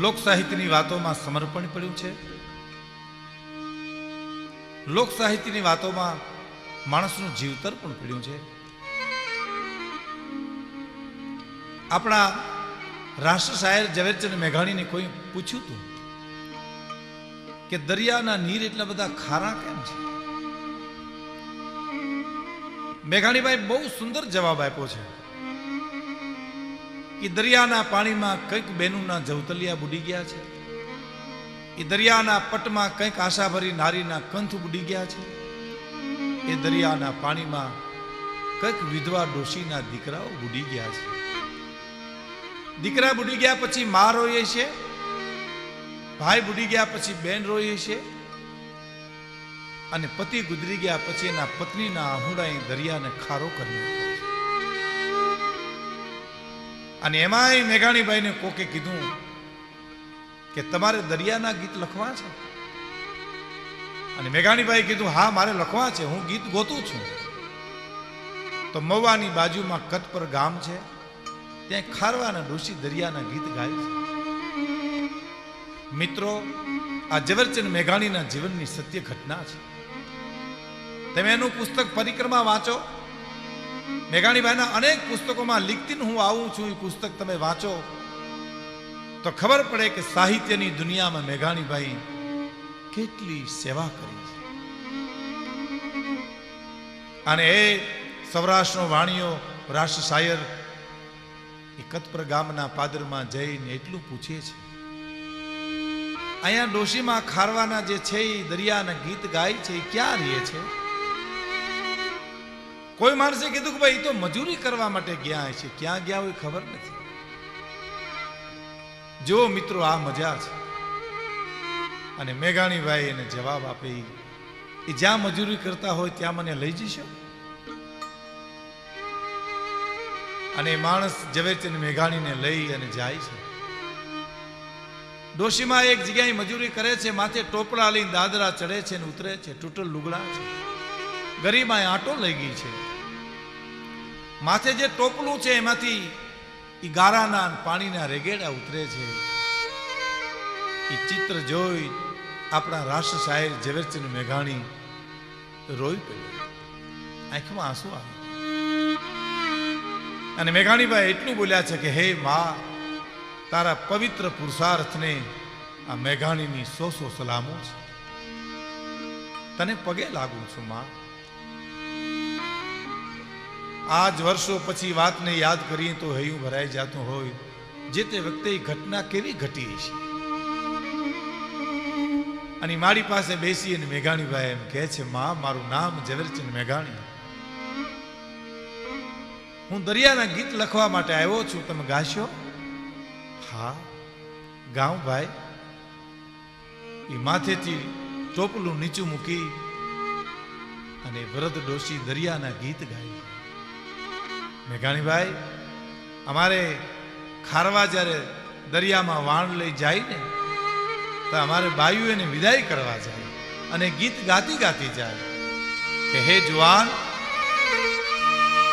લોક સાહિત્યની વાતોમાં સમર્પણ પડ્યું છે. લોક સાહિત્યની વાતોમાં માણસનું જીવતર પણ પડ્યું છે. આપણા રાષ્ટ્ર શાયર ઝવેરચંદ મેઘાણીને કોઈ પૂછ્યું હતું કે દરિયાના નીર એટલા બધા ખારા કેમ છે? મેઘાણીભાઈ બહુ સુંદર જવાબ આપ્યો છે કે દરિયાના પાણીમાં કંઈક બેનુના જવતલિયા બુડી ગયા છે. એ દરિયાના પટમાં કંઈક આશાભરી નારીના કંથ બુડી ગયા છે. એ દરિયાના પાણીમાં કંઈક વિધવા ડોશીના દીકરાઓ બુડી ગયા છે. દીકરા બુડી ગયા પછી મા રોઈએ છે, ભાઈ બુડી ગયા પછી બેન રોઈએ છે, અને પતિ ગુજરી ગયા પછી એના પત્નીના આહુડા દરિયાને ખારો કરી નાખ્યો છે. અને એમાંય મેઘાણીભાઈને કોકે કીધું કે તમારે દરિયાના ગીત લખવા છે? અને મેઘાણીભાઈ કીધું હા મારે લખવા છે, હું ગીત ગોતું છું. તો મવાની બાજુમાં કતપર ગામ છે, ત્યાં ખારવાના ડોશી દરિયાના ગીત ગાય છે. મિત્રો, આ ઝવેરચંદ મેઘાણીના જીવનની સત્ય ઘટના છે. તમે એનું પુસ્તક પરિક્રમા વાંચો. મેઘાણીભાઈના અનેક પુસ્તકોમાં લિખતીન હું આવું છું. એ પુસ્તક તમે વાંચો તો ખબર પડે કે સાહિત્યની દુનિયામાં મેઘાણીભાઈ કેટલી સેવા કરી છે. અને એ સૌરાષ્ટ્રનો વાણિયો રાષ્ટ્ર શાયર એ કતપર ગામના પાદરમાં જઈને એટલું પૂછે છે, અહીંયા ડોશીમાં ખારવાના જે છે એ દરિયાના ગીત ગાય છે, એ ક્યાં રહે છે? કોઈ માણસે કીધું કે ભાઈ એ તો મજૂરી કરવા માટે ગયા છે. ક્યાં ગયા હોય ખબર નથી. જો મિત્રો, આ મજા છે. અને મેઘાણીભાઈ એને જવાબ આપે, એ જ્યાં મજૂરી કરતા હોય ત્યાં મને લઈ જશો? અને માણસ ઝવેરચંદ મેઘાણીને લઈ અને જાય છે. ડોશીમાં એક જગ્યાએ મજૂરી કરે છે, માથે ટોપલા લઈને દાદરા ચડે છે ને ઉતરે છે. તૂટલ લુગડા છે, ગરીમાં આંટો લઈ ગઈ છે. માથે જે ટોપલું છે એમાંથી ઈ ગારાના પાણીના રેગેડા ઉતરે છે. એ ચિત્ર જોઈ આપણા રાષ્ટ્ર શાયર ઝવેરચંદ મેઘાણી રોઈ પડ્યો, આંખમાં આંસુ આવે. અને મેઘાણીભાઈ એટલું બોલ્યા છે કે હે માં, તારા પવિત્ર પુરુષાર્થને આ મેઘાણીની સો સલામો છે. તને પગે લાગુ છું માં. આજ વર્ષો પછી વાતને યાદ કરીએ તો હૈયું ભરાઈ જતું હોય. જે તે વખતે એ ઘટના કેવી ઘટી છે. અને મારી પાસે બેસી અને મેઘાણીભાઈ એમ કહે છે, માં મારું નામ ઝવેરચંદ મેઘાણી, હું દરિયાના ગીત લખવા માટે આવ્યો છું, તમે ગાશો? હા ગાઉં ભાઈ. એ માથેથી ટોપલું નીચું મૂકી અને વૃદ્ધ ડોશી દરિયાના ગીત ગાય. મેઘાણીભાઈ, અમારે ખારવા જ્યારે દરિયામાં વાણ લઈ જાય ને તો અમારે બાયુ એને વિદાય કરવા જાય અને ગીત ગાતી ગાતી જાય કે હે જુવાન,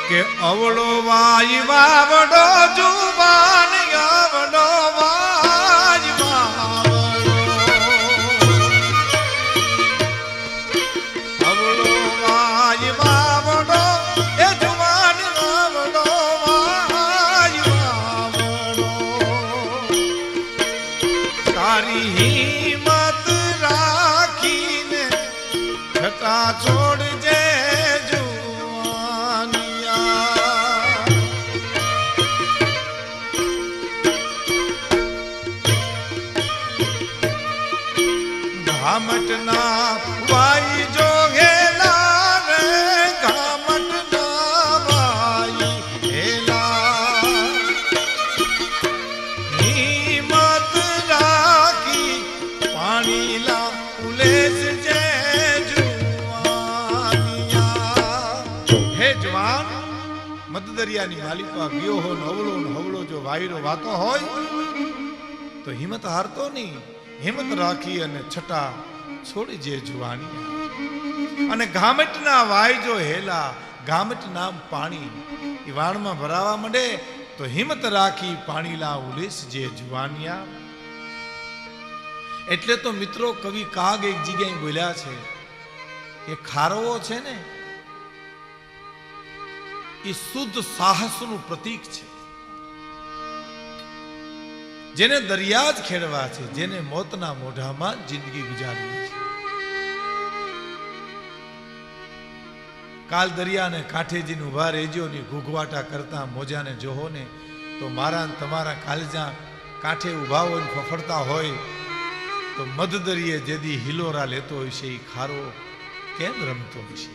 કે અવળો વાય વાવડો જુવાન, અવળો વાય વાવડો, અવળો વાય વાવડો એ જુવાન, અવળો વાય વાવડો. તારી હિંમત રાખીને છટા છોડજે ઘામટના વાઈ જો હેલા રે, ઘામટના વાઈ હેલા. હિંમત રાખી પાણી લા ઉલેસ જે જુવાનિયા. હે જવાન, મધ દરિયાની માલિકા ગયો હો નવળો નવળો જો વાયરો વાતો હોય તો હિંમત હારતો નહીં. હિંમત રાખી અને છટા છોડી જે જુવાની. અને ઘામટના વાય જો હેલા, ઘામટ નામ પાણી એ વાણમાં ભરાવા માંડે તો હિંમત રાખી પાણી લા ઉલેસ જે જુવાનિયા. એટલે તો મિત્રો કવિ કાગ એક જગ્યાએ બોલ્યા છે કે ખારવો છે ને એ શુદ્ધ સાહસનું પ્રતીક છે. જેને દરિયા જ ખેડવા છે, જેને મોતના મોઢામાં જિંદગી ગુજારવી છે. કાલ દરિયાને કાંઠેજીને ઉભા રહેજો ની ઘૂઘવાટા કરતા મોજાને જોહો ને તો મારા તમારા કાલજા કાંઠે ઉભા હોય ફફડતા હોય તો મધદરિયે જેદી હિલોરા લેતો હોય છે એ ખારો કેમ રમતો હોય છે.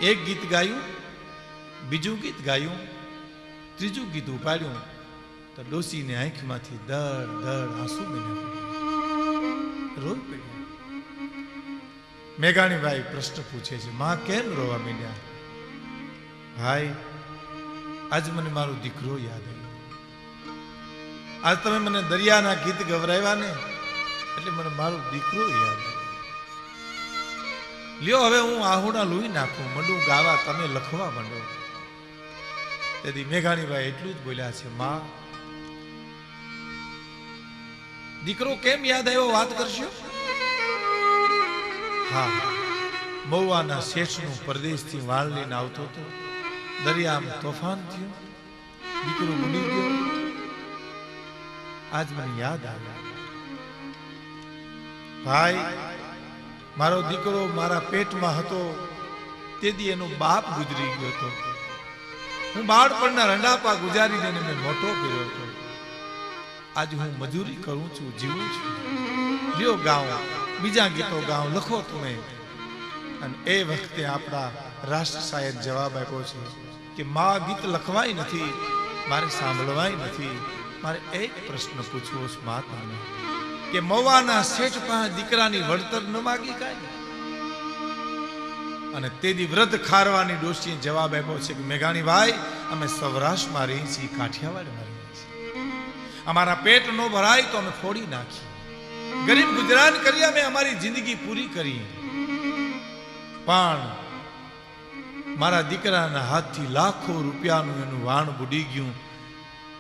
એક ગીત ગાયું, બીજું ગીત ગાયું, ત્રીજું ગીત ઉપાડ્યું તો ડોસીની આંખમાંથી દળ દળ આંસુ બન્યા, રોજ પડ્યા. મેઘાણીભાઈ પ્રશ્ન પૂછે છે, માં કેમ રોવા માંડ્યા? ભાઈ આજ મને મારો દીકરો યાદ આવ્યો. આજ તમે મને દરિયાના ગીત ગવરાવ્યા ને એટલે મને મારો દીકરો યાદ આવ્યો. લ્યો હવે હું આહુડા લોહી નાખું, મંડું ગાવા, તમે લખવા માંડો. તેથી મેઘાણીભાઈ એટલું જ બોલ્યા છે, માં દીકરો કેમ યાદ આવ્યો વાત કરશો? હા, મહુવાના શેઠનું પરદેશથી વાળ લઈને આવતો હતો, દરિયામાં તોફાન થયું, દીકરો બની ગયો. આજ મને યાદ આવ્યા. ભાઈ મારો દીકરો મારા પેટમાં હતો તેથી એનો બાપ ગુજરી ગયો હતો. હું બાળપણના રંડાપા ગુજારીને મેં મોટો કર્યો હતો. આજ હું મજૂરી કરું છું, જીવું છું. લ્યો ગાઉં, બીજા ગીતો ગાઉં, લખો તમે. અને એ વખતે આપણા રાષ્ટ્ર શાયદ જવાબ આપ્યો છે કે માં ગીત લખવાય નથી, મારે સાંભળવાય નથી. મારે એક પ્રશ્ન પૂછવો છે માં તમને કે મવાના શેઠ પાસે દીકરાની વળતર ન માગી કાંઈ? અને તેદી વૃદ્ધ ખારવાની ડોશીએ જવાબ આપ્યો છે કે મેઘાણીભાઈ અમે સૌરાષ્ટ્રમાં રહી છીએ, કાઠિયાવાડમાં રહીએ છીએ. અમારા પેટ ન ભરાય તો અમે ફોડી નાખી, ગરીબ ગુજરાન કરી અમે અમારી જિંદગી પૂરી કરી. પણ મારા દીકરાના હાથથી લાખો રૂપિયાનું એનું વાણ બુડી ગયું.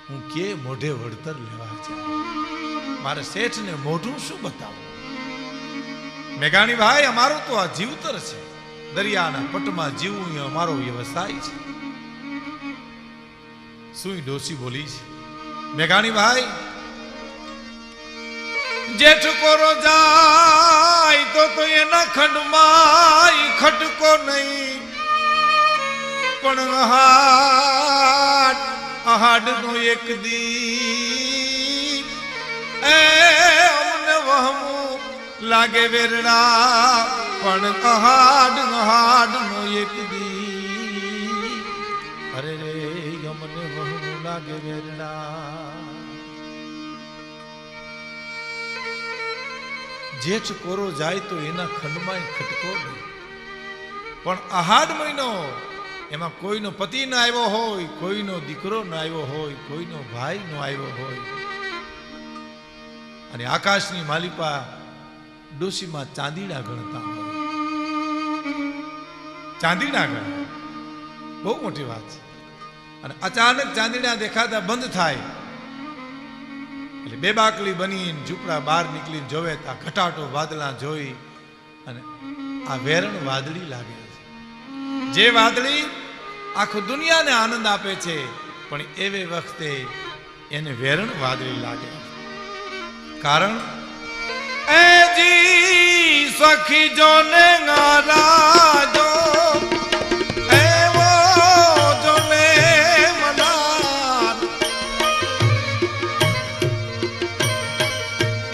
હું કે મોઢે વળતર લેવા જાઉં? મારે શેઠને મોઢું શું બતાવું? મેઘાણીભાઈ અમારું તો આ જીવતર છે, દરિયાના પટમાં જીવવું એ અમારો વ્યવસાય છે. સુઈ ડોસી બોલી છે, મેઘાણીભાઈ જેઠ કોરો જાય તો એના ખંડમાં ખટકો નહીં, પણ આહાડ નો એક દી અમને વહમું લાગે વેરડા, પણ આહાડ નો એક દી અરે રે અમને વહમું લાગે વેરડા. જેઠ કોરો જાય તો એના ખંડમાં ખટકો નહીં, પણ આહાડ મહિનો એમાં કોઈનો પતિ ન આવ્યો હોય, કોઈનો દીકરો ન આવ્યો હોય, કોઈનો ભાઈ ન આવ્યો હોય. અને આકાશની માલિપા ડોશીમાં ચાંદીડા ગણતા હોય. ચાંદીડા ગણ બહુ મોટી વાત છે. અને અચાનક ચાંદીડા દેખાતા બંધ થાય એટલે બે બાકલી બની ઝૂંપડા બહાર નીકળીને જોવે તા ઘટાટો વાદળા જોઈ અને આ વેરણ વાદળી લાગે છે. જે વાદળી આખું દુનિયાને આનંદ આપે છે, પણ એવે વખતે એને વેરણ વાદળી લાગે. કારણ એજી સખી જોને નારાજો એવો જોને મનાર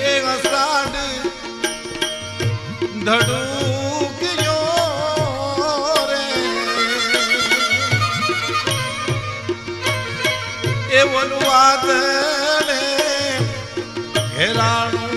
એ વસાડ ધડુક્યો રે એવો વાદળે ઘેરાણું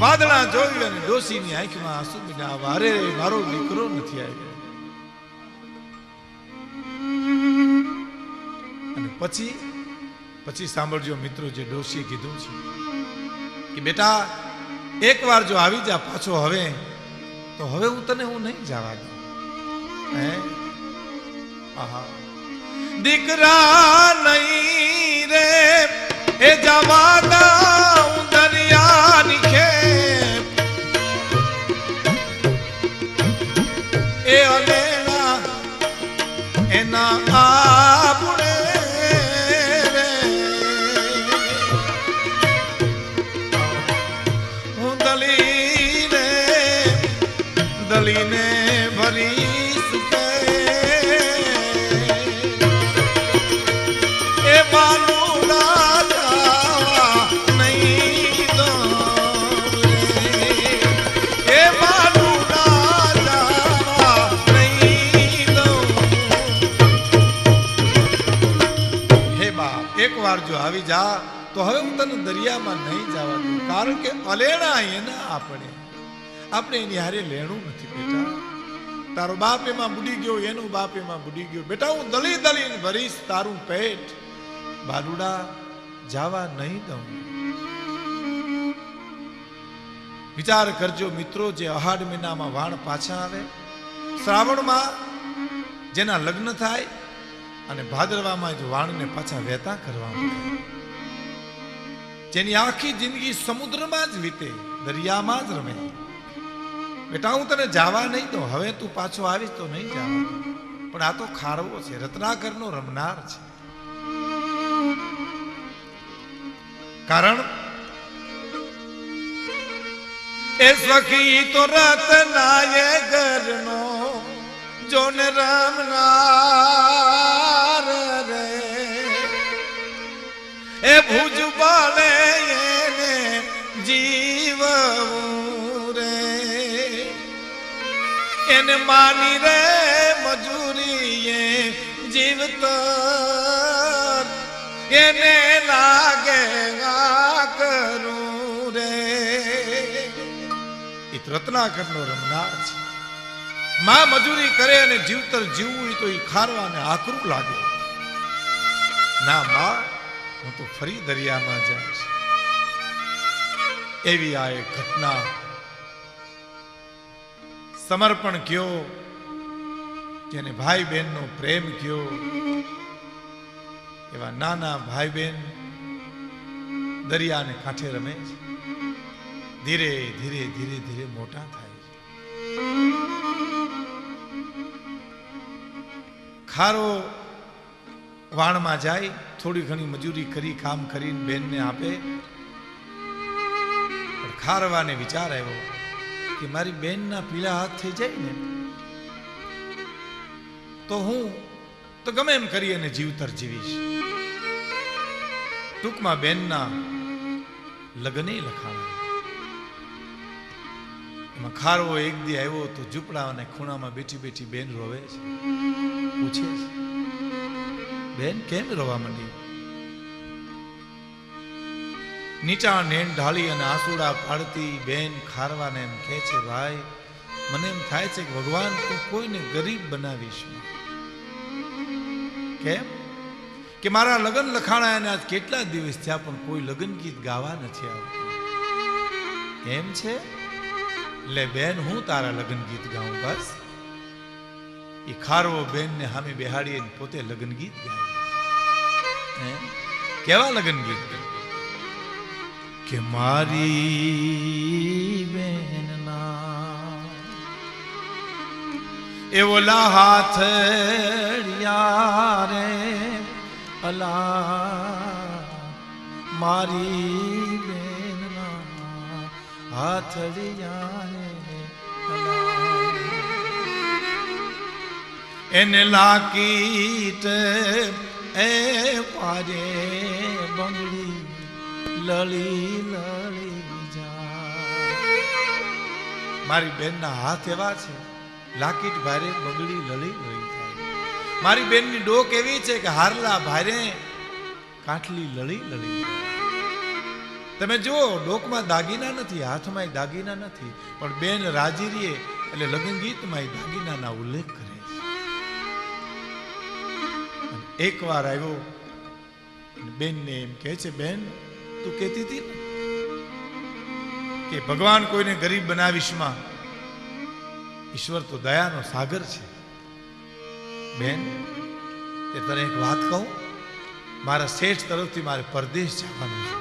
વાદળા જોયું અને ડોશીની આંખમાં આંસુ બન્યા. અરે મારો દીકરો નથી આવ્યો. પછી સાંભળજો મિત્રો, જે ડોશીએ કીધું છે કે બેટા એકવાર જો આવી જા પાછો હવે, તો હવે હું તને નહીં જવા દઉં. હે આહા, દીકરા નહીં રે એ જવા દઉં દરિયાની ખેપ, એ અલેણા એના આપણે રે, હું દલી રે દલીને ભરીશ કે એ બાલુડા જવા નહીં દઉં રે, એ બાલુડા જવા નહીં દઉં. હે બાપ, એકવાર જો આવી જા તો હવે હું તને દરિયામાં નહીં જવા દઉં, કારણ કે અલેણા એના આપણે એની હારે લેણું નથી બેટા. તારો બાપ એમાં બુડી ગયો, એનો બાપ એમાં બુડી ગયો. બેટા હું દલી દલીને ભરીશ તારું પેટ, બાલુડા જવા નહીં દઉં. વિચાર કરજો મિત્રો, જે અહાડ મહિનામાં વાણ પાછા આવે, શ્રાવણમાં જેના લગ્ન થાય અને ભાદરવામાં જ વાણને પાછા વહેતા કરવા મળે, જેની આખી જિંદગી સમુદ્રમાં જ વીતે, દરિયામાં જ રમે. બેટા હું તને જવા નહીં દઉં, હવે તું પાછો આવીશ તો નહીં જવા દઉં. પણ આ તો ખારવો છે, રત્નાકરનો રમનાર છે. કારણ એ સખી તો રત્નાએ ઘરનો જોને રમનાર રે, એ ભુજ બાલે એને જીવવું રે, એને માની રે મજૂરીએ જીવતર, એને લાગે આ કરું રે. એ રત્નાકરનો રમનાર છે. માં મજૂરી કરે અને જીવતર જીવવું તો એ ખારવાને આકરું લાગે. ના માં, હું તો ફરી દરિયામાં જઈશ. એવી આ એક ઘટના. સમર્પણ કયો, જેને ભાઈ બહેનનો પ્રેમ કયો, એવા નાના ભાઈ બહેન દરિયાને કાંઠે રમે છે. ધીરે ધીરે ધીરે ધીરે મોટા થાય છે. ખારો વાણમાં જાય, થોડી ઘણી મજૂરી કરી, કામ કરીને બેનને આપે. પણ ખારવાને વિચાર આવ્યો કે મારી બેનના પીળા હાથ થઈ જાય ને તો હું તો ગમે એમ કરી અને જીવતર જીવીશ. ટૂંકમાં બેનના લગ્ને લખાણા. એમાં ખારવો એક દી આવ્યો તો ઝૂંપડા અને ખૂણામાં બેઠી બેઠી બેન રોવે છે. પૂછે છે, બેન કેમ રોવા માંડી? નીચા નેણ ઢાળી અને આંસુડા પાડતી બેન ખારવાને એમ કહે છે, ભાઈ મને એમ થાય છે કે ભગવાન તું કોઈને ગરીબ બનાવીશ. કેમ કે મારા લગ્ન લખાણા અને આજ કેટલા દિવસ થયા પણ કોઈ લગ્ન ગીત ગાવા નથી આવતું. એમ છે? લે બેન, હું તારા લગ્ન ગીત ગાઉં. બસ એ ખારવો બેનને સામે બેહાડી પોતે લગ્ન ગીત ગાય. કેવા લગ્ન ગીત? કે મારી બેનના એવલા હાથડિયા રે અલા, મારી બેનના હાથડિયા રે અલા, એને લાકીટ એ પારે બંગડી લળી લળી જા. મારી બેનના હાથ એવા છે, લાકીટ ભારે બંગડી લળી લળી થાય. મારી બેનની ડોક એવી છે કે હારલા ભારે કાઠલી લળી લળી. તમે જુઓ, ડોકમાં દાગીના નથી, હાથમાં દાગીના નથી, પણ બેન રાજી રહીએ એટલે લગ્ન ગીતમાં દાગીનાના ઉલ્લેખ કરે છે. એક વાર આવ્યો બેનને એમ કહે છે, બેન તું કહેતી હતી ને કે ભગવાન કોઈને ગરીબ બનાવીશમાં, ઈશ્વર તો દયાનો સાગર છે. બેન એ તને એક વાત કહું, મારા શેઠ તરફથી મારે પરદેશ જવાનું છે.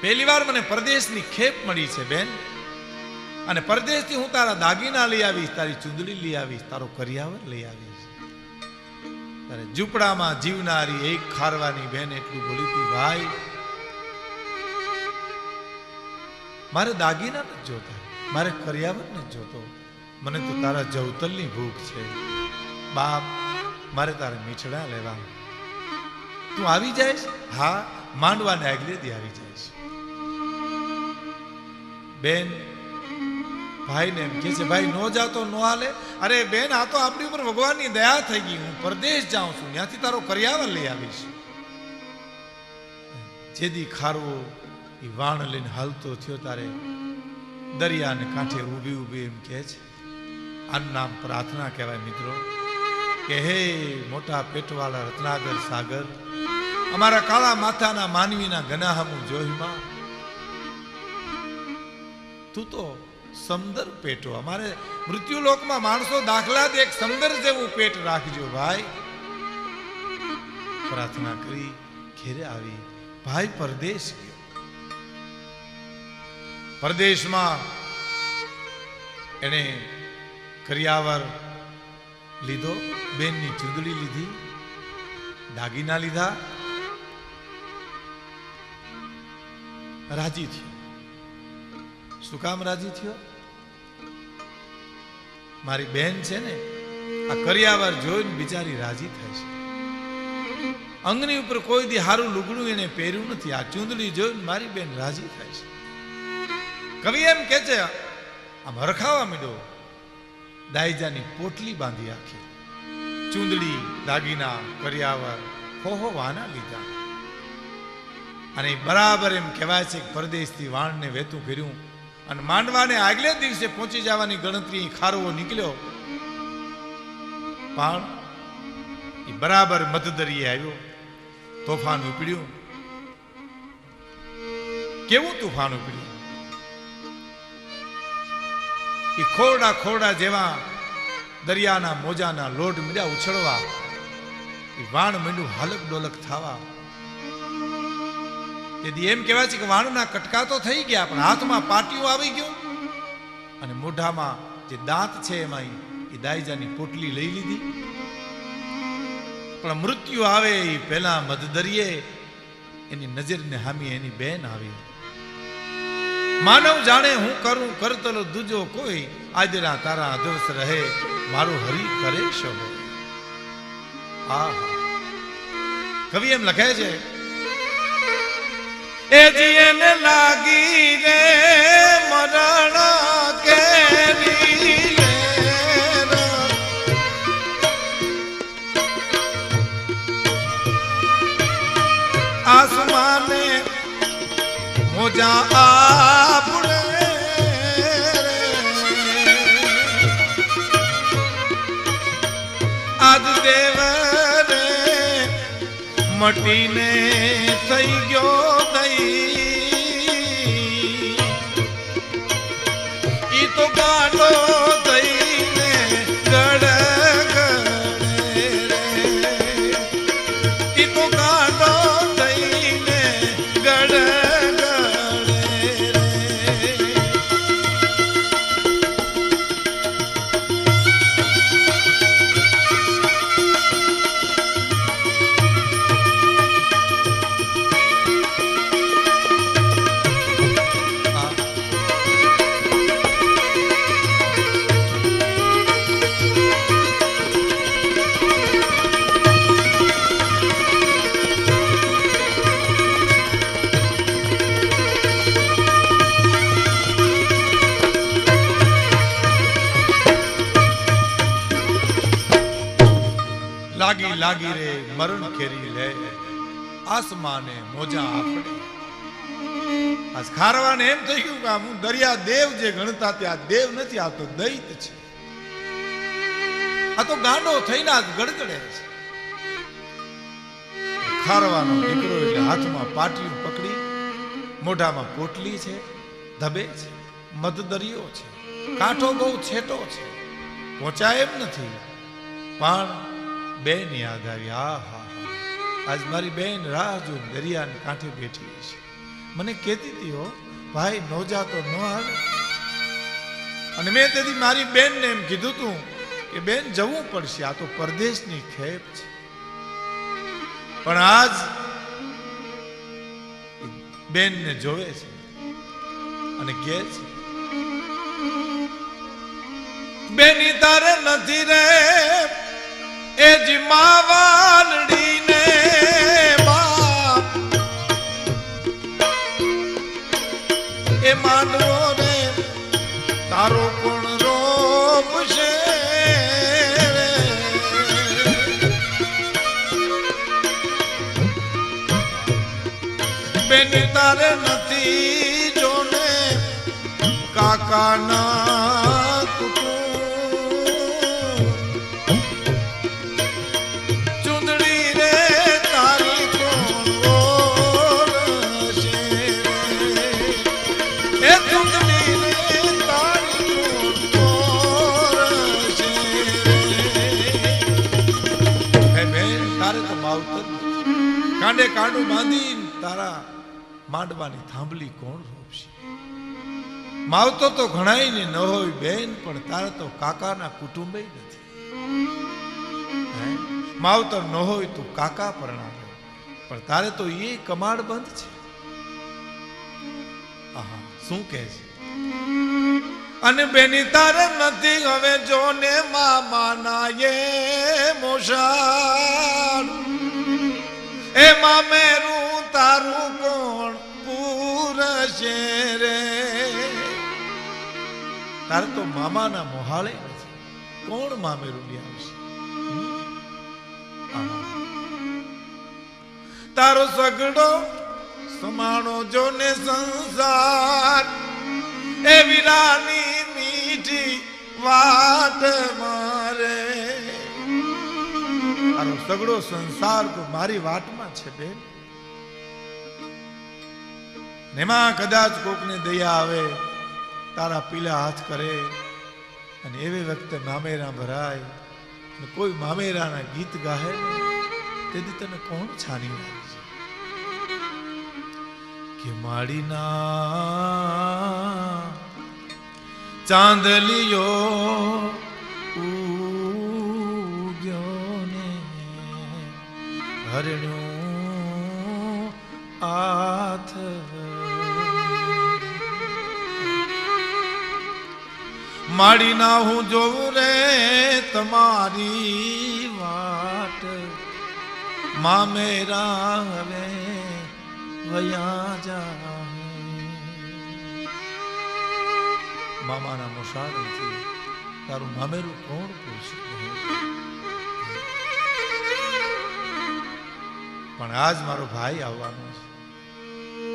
પહેલી વાર મને પરદેશની ખેપ મળી છે બેન, અને પરદેશથી હું તારા દાગીના લઈ આવીશ, તારી ચૂંદડી લઈ આવીશ, તારો કરિયાવર લઈ આવીશ. તારે ઝૂંપડામાં જીવનારી એક ખારવાની બેન એટલું બોલી હતી, ભાઈ મારે દાગીના નથી જોતા, મારે કરિયાવર નથી જોતો, મને તો તારા જવતલની ભૂખ છે. બાપ મારે તારા મીઠડા લેવા, તું આવી જઈશ? હા, માંડવાને આગલેથી આવી જઈશ. બેન ભાઈને એમ કહે છે, ભાઈ નો જાતો નો હાલે. અરે બેન આ તો આપણી ઉપર ભગવાનની દયા થઈ ગઈ, હું પરદેશ જાઉં છું, ત્યાંથી તારો કરિયાવર લઈ આવીશ. જેદી ખારવો એ વાણ લઈને હાલતો થયો તારે દરિયાને કાંઠે ઊભી ઊભી એમ કહે છે, આનું નામ પ્રાર્થના કહેવાય મિત્રો, કે હે મોટા પેટવાળા રત્નાગર સાગર, અમારા કાળા માથાના માનવીના ગનાહમું જોઈમાં તું તો સમદર પેટો, અમારે મૃત્યુલોકમાં માણસો દાખલા દે, એક સમદર જેવું પેટ રાખજો ભાઈ. પ્રાર્થના કરી ઘેરે આવી. ભાઈ પરદેશ ગયો. પરદેશમાં એને કરિયાવર લીધો, બેનની ચૂંદડી લીધી, દાગીના લીધા, રાજી થયો. શું કામ રાજી થયો? મારી બેન છે ને આ કરિયાવર જોઈને બિચારી રાજી થાય છે. અંગની ઉપર કોઈ દી હારું લુગડું એને પહેર્યું નથી, આ ચૂંદડી જોઈને મારી બેન રાજી થાય છે. કવિ એમ કે છે, આમ હરખાવા માંડ્યો, દાયજાની પોટલી બાંધી આખી, ચૂંદડી દાગીના કરિયાવર હો વાના લીધા. અને બરાબર એમ કહેવાય છે કે પરદેશથી વાણને વેતું કર્યું અને માંડવાને આગલે દિવસે પહોંચી જવાની ગણતરી ખારવો નીકળ્યો. પણ એ બરાબર મધદરિયે આવ્યો, તોફાન ઉપડ્યું. કેવું તોફાન ઉપડ્યું! એ ખોરડા ખોરડા જેવા દરિયાના મોજાના લોટ મીડા ઉછળવા, એ વાણ મીંડું હાલક ડોલક થવા. તેથી એમ કહેવાય છે કે વાણના કટકા તો થઈ ગયા, પણ હાથમાં પાટિયું આવી ગયું અને મોઢામાં જે દાંત છે એમાં એ દાયજાની પોટલી લઈ લીધી. પણ મૃત્યુ આવે એ પહેલા મધદરિયે એની નજરને હામી એની બેન આવી. માનવ જાણે હું કરું કરતલો દૂજો કોઈ, આજરા તારા અધર્સ રહે મારું હરી કરે શો. આ કવિ એમ લખે છે, એ જીને લાગી રે મરણ કેરી આસમાને મોજા આપણે આજ દેવ રે મટીને થઈ ગયો ઈ તો ગાડો થઈને ગડ ગડે રે, ઈ તો ગાડો થઈને ગડ લાગી લાગી રે મરણ ખેરી લે આસમાને મોજા આપણે. આજ ખારવાને એમ થઈ ગયું કે હું દરિયા દેવ જે ગણતા ત્યાં દેવ નથી, આ તો દૈત છે, આ તો ગાંડો થઈને આજ ગડગડે છે. ખારવાનો દીકરો એટલે હાથમાં પાટિયું પકડી, મોઢામાં પોટલી છે, ધબે છે, મધદરિયો છે, કાંઠો બહુ છેટો છે, પહોંચાય એમ નથી. પણ બેન યાદ આવી. હા હા હા, આજ મારી બેન રાહ જોઈને દરિયાને કાંઠે બેઠી છે. મને કહેતી હતી, હો ભાઈ નો જા તો ન આવે. અને મેં તેથી મારી બેનને એમ કીધું તું કે બેન જવું પડશે, આ તો પરદેશની ખેપ છે. પણ આજ બેનને જોવે છે અને કહે છે, બેની તારે નથી રે એ જી માવાલડીને બાપ, એ માંડવો રે તારો કોણ રોપશે. બેની તારે નથી જોને કાકાના ચુંદડી રે તારી કોણ ઓળશે. એ ચુંદડી રે તારી કોણ ઓળશે. હે બેન તારે તો માવતર કાંડે કાંડું બાંધી તારા માંડવાની થાંભલી કોણ રોપશે. માવતો તો ઘણાયને ન હોય બેન, પણ તારા તો કાકાના કુટુંબે નથી. માવતર ન હોય તું કાકા પરણાવે, પણ તારે તો એ કમાડ બંધ છે. આહા શું કહે છે. અને બેની તારે નથી હવે જોને મામાના એ મોશાળ, એ મામેરું તારું કોણ પૂરશે રે. તારે તો મામાના મોહાળે નથી, કોણ મામેરું લઈ આવશે. તારો સગડો સમાણો જોને સંસાર, એ વીરાની મીઠી વાત મારે. તારો સગડો સંસાર તો મારી વાટમાં છે બેન. એમાં કદાચ કોકને દયા આવે, તારા પીલા હાથ કરે, અને એવી વખતે મામેરા ભરાય, અને કોઈ મામેરાના ગીત ગાહે, તેથી તને કોણ છાની લાગે કે માડીના ચાંદલિયો ઉગ્યો ને હરણ્યું આથ. માડીના હું જોઉં રે તમારી વાટ, મામેરા હવે વયા જા. મામાના મોસાળથી તારું મામેરું કોણ પૂછે. પણ આજ મારો ભાઈ આવવાનો છે.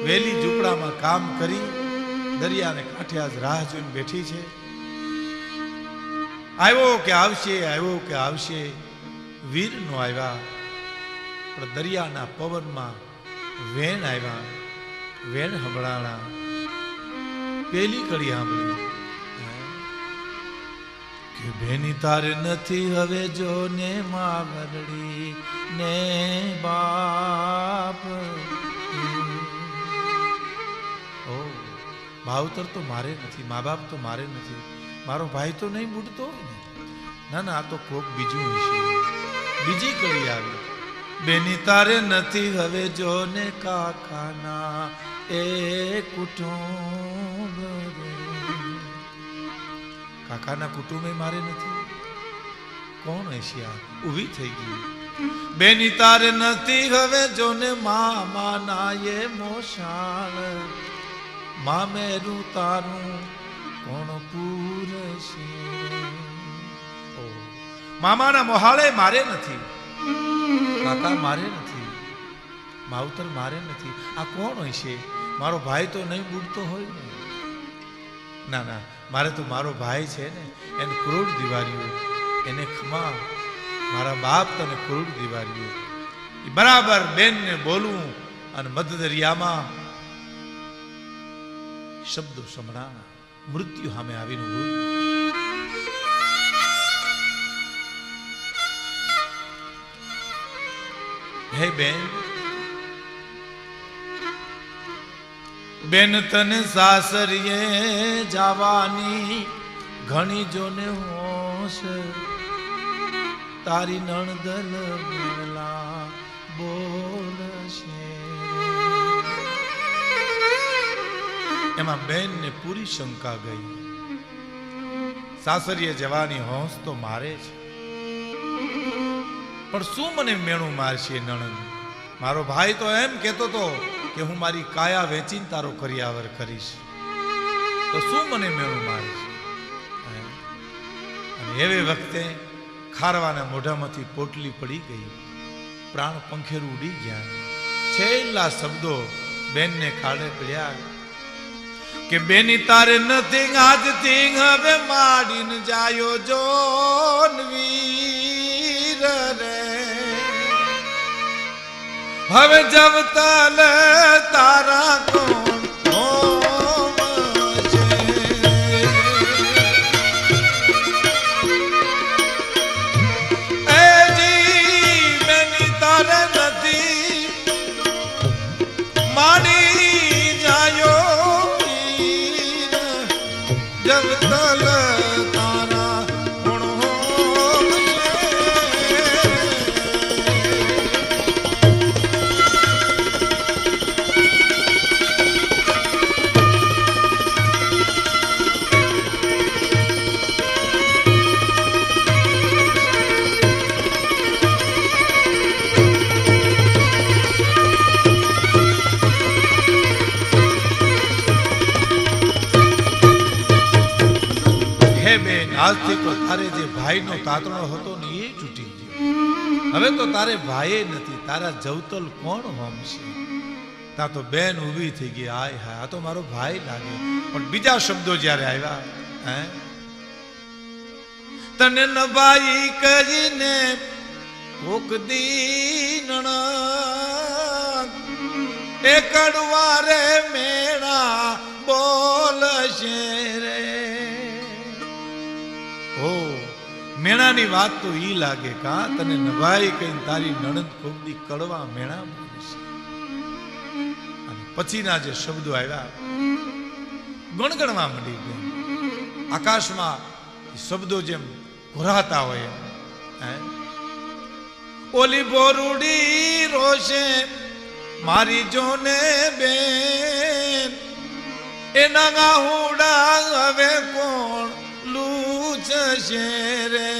વેલી ઝૂંપડામાં કામ કરી દરિયાને કાંઠે આજ રાહ જોઈને બેઠી છે. આવ્યો કે આવશે, આવ્યો કે આવશે, વીર નો આવ્યા. પણ દરિયાના પવનમાં વેણ આવ્યા, વેણ સંભળાણા. પેલી કડી સાંભળી કે બેની તારે નથી હવે જો ને માવરડી ને બાપ. ઓ ભાવતર તો મારે નથી, મા બાપ તો મારે નથી, મારો ભાઈ તો નહીં બુડતો હોય ને. ના ના, આ તો કોક બીજું હશે. બીજી કડી આવી, બેની તારે નથી હવે જો ને કાકાના એ કુટુંબ. કાકાના કુટુંબે મારે નથી, કોણ હશે આ? ઊભી થઈ ગઈ. બેની તારે નથી હવે જો ને મામાના એ મોશાળ, મામેરું તારું કોણ પૂરશે. મામાના મોહાળે મારે નથી, કાકા મારે નથી, માવતર મારે નથી. આ કોણ હોય છે? મારો ભાઈ તો નહીં બુડતો હોય ને. ના ના, મારે તો મારો ભાઈ છે ને, એને ક્રૂર દિવાર્યું, એને ખમા. મારા બાપ તને ક્રૂર દિવાર્યું, બરાબર બેનને બોલવું અને મધદરિયામાં શબ્દો સંભળાણા, મૃત્યુ સામે આવીને બોલ્યું. હે બેન, બેન તને સાસરીએ જવાની ઘણી જોને હોશ, તારી નણદલ બોલા બોલશે. એમાં બેન ને પૂરી શંકા ગઈ, સાસરીએ જવાની હોશ તો મારે છે, પણ શું મને મેણું મારશે નણંદ? મારો ભાઈ તો એમ કહેતો હતો કે હું મારી કાયા વેચીને તારો કરિયાવર કરીશ, તો શું મને મેણું મારીશ? અને એવે વખતે ખારવાના મોઢામાંથી પોટલી પડી ગઈ, પ્રાણ પંખેરું ઉડી ગયા. છેલ્લા શબ્દો બેનને ખાડે પડ્યા કે બેની તારે નથી આજથી હવે માડીને જાયો જોનવીર રે, હવે જવતલ તારા કોણ હોમશે. એજી બેની તારે નથી માડી જાયો જવતલ તારા કોણ આજથી તો તારે જે ભાઈનો તાતણો હતો ને એ તૂટી ગયો. હવે તો તારે ભાઈ નથી, તારા જવતલ કોણ હોમશે? ત્યાં તો બેન ઊભી થઈ ગઈ, હાય હાય આ તો મારો ભાઈ લાગે. પણ બીજા શબ્દો જ્યારે આવ્યા, હે તને નભાઈ કહીને કોક દીન એ કડવારે મેળા બોલશે રે. ઓ મેણાની વાત તો ઈ લાગે કા તને નભાઈ કહીને તારી નણંદ કોકદી કડવા મેણા બોલશે. અને પછીના જે શબ્દો આવ્યા ગણગણવા માંડી ગયા. આકાશમાં શબ્દો જેમ ઘોરાતા હોય એમ, ઓલી બોરુડી રોશે મારી જોને બેન, એના ગાહુડા હવે કોણ લૂછશે રે.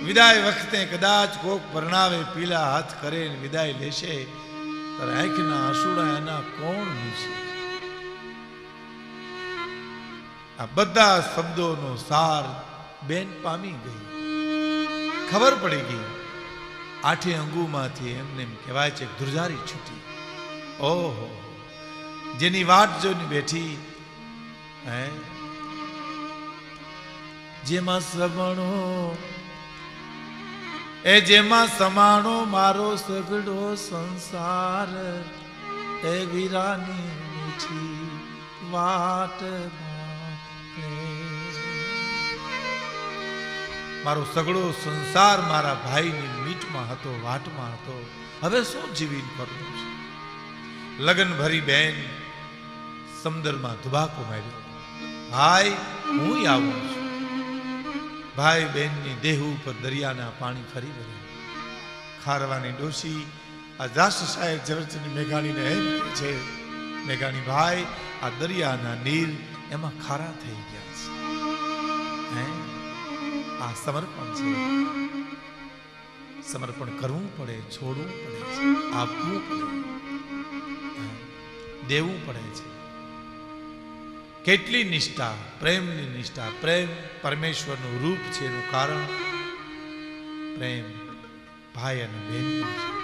વિદાય વખતે કદાચ કોક પરણાવે પીલા હાથ કરે વિદાય લેશે, તારા આંખના આંસુડા એના કોણ લૂછે? આ બધા શબ્દોનો સાર બેન પામી ગઈ, ખબર પડી ગઈ. આઠે અંગુમાંથી એમને એમ કહેવાય છે ધ્રુજારી છૂટી. ઓહો, જેની વાટ જોઈને બેઠી, હે જેમાં સવણો એ જેમાં સમાણો મારો સગડો સંસાર, એ વીરાની મીઠી વાટ મારો સગડો સંસાર મારા ભાઈની મીટમાં હતો, વાટમાં હતો. હવે શું જીવી કરવું છે? લગન ભરી બેન સમુદ્રમાં ધુબાકો માર્યો, ભાઈ હું આવું છું. ભાઈ બેનની દેહ ઉપર દરિયાના પાણી ફરી વળ્યા. ખારવાની ડોશી આ દાસ સાહેબ ઝવેરચંદ મેઘાણીને એમ કહે છે, મેઘાણી ભાઈ આ દરિયાના નીર એમાં ખારા થઈ ગયા છે. હે આ સમર્પણ છે, સમર્પણ કરવું પડે, છોડવું પડે છે, આપવું પડે, દેવું પડે છે. કેટલી નિષ્ઠા, પ્રેમની નિષ્ઠા. પ્રેમ પરમેશ્વરનું રૂપ છે, એનું કારણ પ્રેમ ભાઈ અને બહેનનું છે.